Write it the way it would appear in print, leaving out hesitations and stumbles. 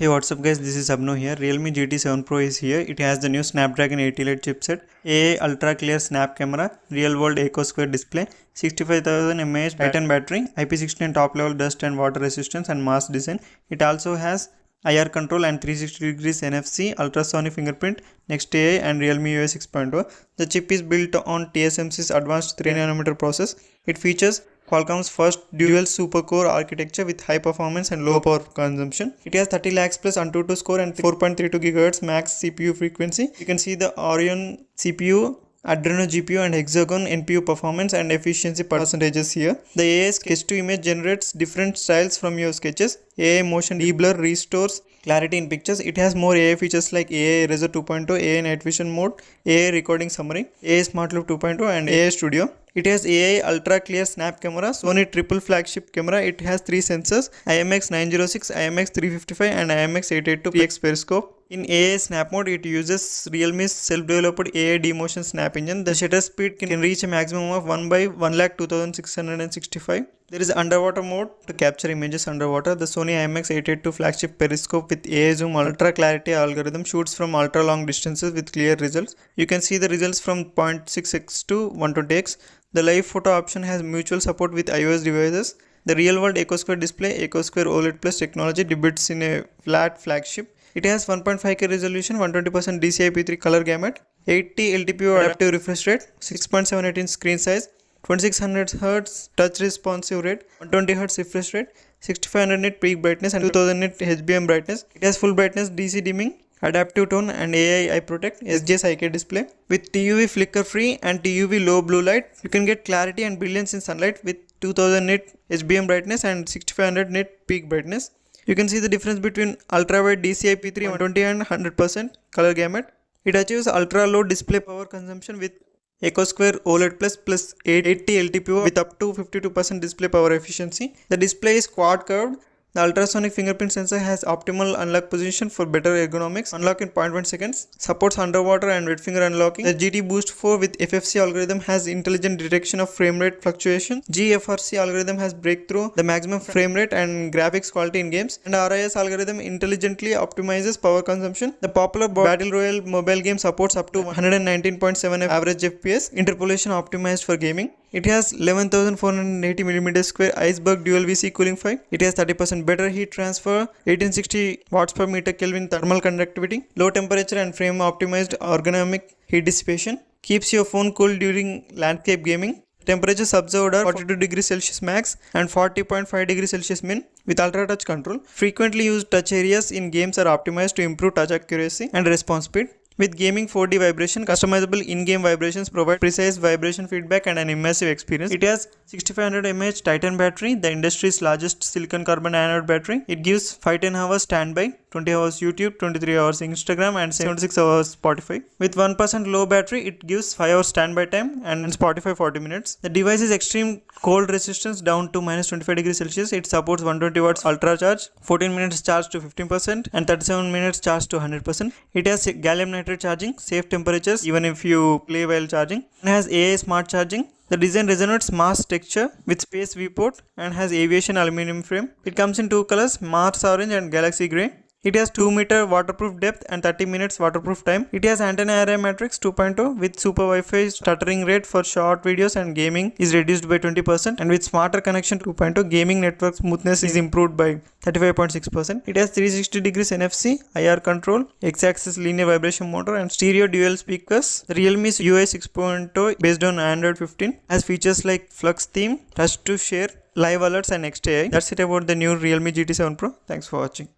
Hey, what's up guys, this is Abno here. Realme GT7 Pro is here. It has the new Snapdragon 888 chipset, AA ultra clear snap camera, real world eco square display, 65,000 mAh Titan battery, IP69 top level dust and water resistance and mass design. It also has IR control and 360 degrees NFC, ultrasonic fingerprint, Next AI and Realme UI 6.0. The chip is built on TSMC's advanced 3nm process. It features Qualcomm's first dual super-core architecture with high performance and low power consumption. It has 30 lakhs plus Antutu score and 4.32 GHz max CPU frequency. You can see the Orion CPU, Adreno GPU and Hexagon NPU performance and efficiency percentages here. The AI sketch to image generates different styles from your sketches. AI motion deblur restores clarity in pictures. It has more AI features like AI Eraser 2.0, AI Night Vision mode, AI Recording Summary, AI Smart Loop 2.0 and AI Studio. It has AI Ultra Clear Snap Camera, Sony Triple Flagship Camera. It has 3 sensors, IMX906, IMX355 and IMX882 3x periscope. In AI Snap mode, it uses Realme's self-developed AI D-Motion Snap engine. The shutter speed can reach a maximum of 1/1,02,665. There is underwater mode to capture images underwater. The Sony IMX882 flagship periscope with AI Zoom Ultra Clarity algorithm shoots from ultra long distances with clear results. You can see the results from 0.6x to 120x. The live photo option has mutual support with iOS devices. The real-world EcoSquare display, EcoSquare OLED Plus technology debuts in a flat flagship. It has 1.5K resolution, 120% DCI-P3 color gamut, 80 LTPO adaptive refresh rate, 6.78 inch screen size, 2600Hz touch responsive rate, 120Hz refresh rate, 6500 nit peak brightness and 2000 nit HBM brightness. It has full brightness DC dimming, adaptive tone and AI Eye Protect, SGS IK display. With TUV flicker free and TUV low blue light, you can get clarity and brilliance in sunlight with 2000 nit HBM brightness and 6500 nit peak brightness. You can see the difference between ultra-wide DCI-P3 120 and 100% color gamut. It achieves ultra-low display power consumption with EcoSquare OLED plus 80 LTPO with up to 52% display power efficiency. The display is quad curved. The ultrasonic fingerprint sensor has optimal unlock position for better ergonomics. Unlock in 0.1 seconds. Supports underwater and wet finger unlocking. The GT Boost 4 with FFC algorithm has intelligent detection of frame rate fluctuation. GFRC algorithm has breakthrough the maximum frame rate and graphics quality in games. And RIS algorithm intelligently optimizes power consumption. The popular Battle Royale mobile game supports up to 119.7 average FPS. Interpolation optimized for gaming. It has 11,480mm square Iceberg Dual VC cooling fan. It has 30% better heat transfer, 1860 watts per meter Kelvin thermal conductivity, low temperature and frame optimized ergonomic heat dissipation. Keeps your phone cool during landscape gaming. Temperatures observed are 42 degrees Celsius max and 40.5 degrees Celsius min with ultra touch control. Frequently used touch areas in games are optimized to improve touch accuracy and response speed. With gaming 4D vibration, customizable in-game vibrations provide precise vibration feedback and an immersive experience. It has 6500 mAh Titan battery, the industry's largest silicon carbon anode battery. It gives 5-10 hours standby, 20 hours YouTube, 23 hours Instagram and 76 hours Spotify. With 1% low battery, it gives 5 hours standby time and Spotify 40 minutes. The device is extreme cold resistance down to -25 degrees Celsius. It supports 120 watts ultra charge, 14 minutes charge to 15% and 37 minutes charge to 100%. It has gallium nitride charging, safe temperatures even if you play while charging. It has AI smart charging. The design resonates Mars texture with space viewport and has aviation aluminum frame. It comes in 2 colors, Mars orange and Galaxy grey. It has 2 meter waterproof depth and 30 minutes waterproof time. It has antenna array matrix 2.0 with super Wi-Fi stuttering rate for short videos and gaming is reduced by 20%, and with smarter connection 2.0 gaming network smoothness is improved by 35.6%. It has 360 degrees NFC, IR control, X-axis linear vibration motor and stereo dual speakers. The Realme's UI 6.0 based on Android 15 has features like Flux theme, touch to share, live alerts and Next AI. That's it about the new Realme GT7 Pro. Thanks for watching.